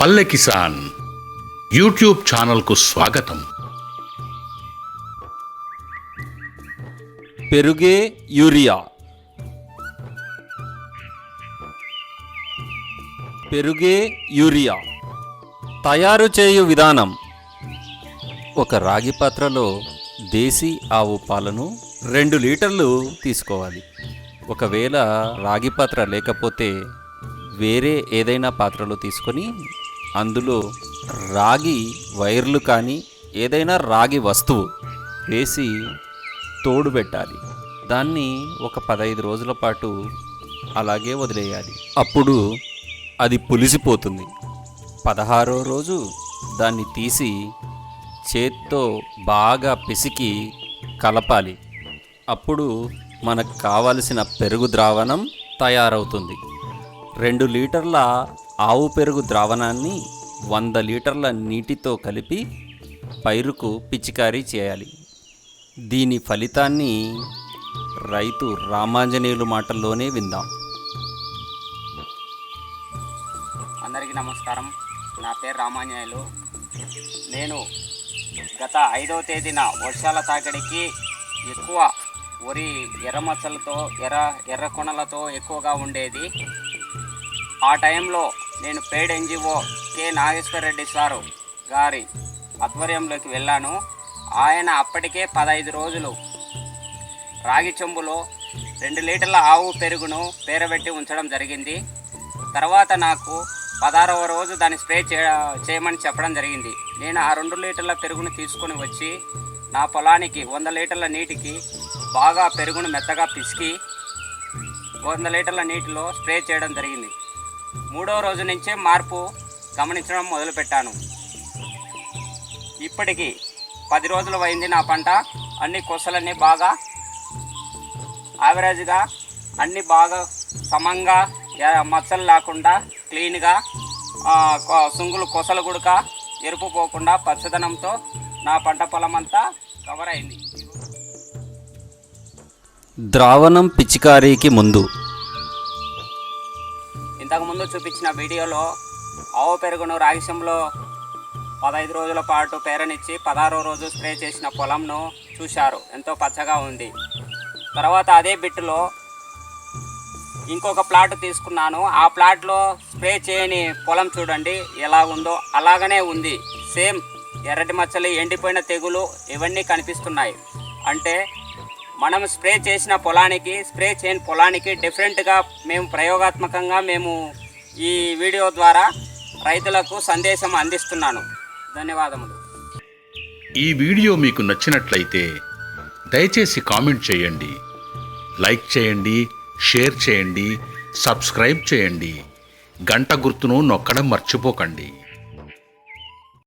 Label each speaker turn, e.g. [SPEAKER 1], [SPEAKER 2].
[SPEAKER 1] పల్లె కిసాన్ యూట్యూబ్ ఛానల్కు స్వాగతం.
[SPEAKER 2] పెరుగే యూరియా. పెరుగే యూరియా తయారు చేయు విధానం: ఒక రాగి పాత్రలో దేశీ ఆవు పాలను 2 లీటర్లు తీసుకోవాలి. ఒకవేళ రాగి పాత్ర లేకపోతే వేరే ఏదైనా పాత్రలో తీసుకొని అందులో రాగి వైర్లు కానీ ఏదైనా రాగి వస్తువు వేసి తోడు పెట్టాలి. దాన్ని ఒక 15 రోజుల పాటు అలాగే వదిలేయాలి. అప్పుడు అది పులిసిపోతుంది. 16వ రోజు దాన్ని తీసి చేత్తో బాగా పిసికి కలపాలి. అప్పుడు మనకు కావలసిన పెరుగు ద్రావణం తయారవుతుంది. 2 లీటర్ల ఆవు పెరుగు ద్రావణాన్ని 100 లీటర్ల నీటితో కలిపి పైరుకు పిచికారీ చేయాలి. దీని ఫలితాన్ని రైతు రామాంజనేయులు మాటల్లోనే విందాం.
[SPEAKER 3] అందరికీ నమస్కారం. నా పేరు రామాంజనేయులు. నేను గత 5వ తేదీన వర్షాల తాకిడికి ఎక్కువ వరి ఎర్రమచ్చలతో ఎర్ర కొనలతో ఎక్కువగా ఉండేది. ఆ టైంలో నేను paid NGO K Nageswara Reddy sir గారి ఆధ్వర్యంలోకి వెళ్ళాను. ఆయన అప్పటికే 15 రోజులు రాగి చెంబులో 2 లీటర్ల ఆవు పెరుగును పేరబెట్టి ఉంచడం జరిగింది. తర్వాత నాకు 16వ రోజు దాన్ని స్ప్రే చేయమని చెప్పడం జరిగింది. నేను ఆ 2 లీటర్ల పెరుగును తీసుకొని వచ్చి నా పొలానికి 100 లీటర్ల నీటికి బాగా పెరుగును మెత్తగా పిసికి 100 లీటర్ల నీటిలో స్ప్రే చేయడం జరిగింది. 3వ రోజు నుంచే మార్పు గమనించడం మొదలుపెట్టాను. ఇప్పటికి 10 రోజులు అయింది. నా పంట అన్ని కొసలన్నీ బాగా యావరేజ్గా అన్నీ బాగా సమంగా మచ్చలు లేకుండా క్లీన్గా సుంగులు కొసలు గుడక ఎరుపు పోకుండా పచ్చదనంతో నా పంట పొలం అంతా కవర్ అయింది.
[SPEAKER 2] ద్రావణం పిచికారీకి ముందు
[SPEAKER 3] ఇంతకుముందు చూపించిన వీడియోలో ఆవు పెరుగును రాగిశంలో 15 రోజుల పాటు పేరనిచ్చి 16వ రోజు స్ప్రే చేసిన పొలంను చూశారు. ఎంతో పచ్చగా ఉంది. తర్వాత అదే బిట్టులో ఇంకొక ప్లాట్ తీసుకున్నాను. ఆ ప్లాట్లో స్ప్రే చేయని పొలం చూడండి ఎలా ఉందో అలాగనే ఉంది. సేమ్ ఎర్రటి మచ్చలు, ఎండిపోయిన తెగులు ఇవన్నీ కనిపిస్తున్నాయి. అంటే మనం స్ప్రే చేసిన పొలానికి స్ప్రే చేయని పొలానికి డిఫరెంట్గా మేము ప్రయోగాత్మకంగా ఈ వీడియో ద్వారా రైతులకు సందేశం అందిస్తున్నాను. ధన్యవాదములు.
[SPEAKER 1] ఈ వీడియో మీకు నచ్చినట్లయితే దయచేసి కామెంట్ చేయండి, లైక్ చేయండి, షేర్ చేయండి, సబ్స్క్రైబ్ చేయండి, గంట గుర్తును నొక్కడం మర్చిపోకండి.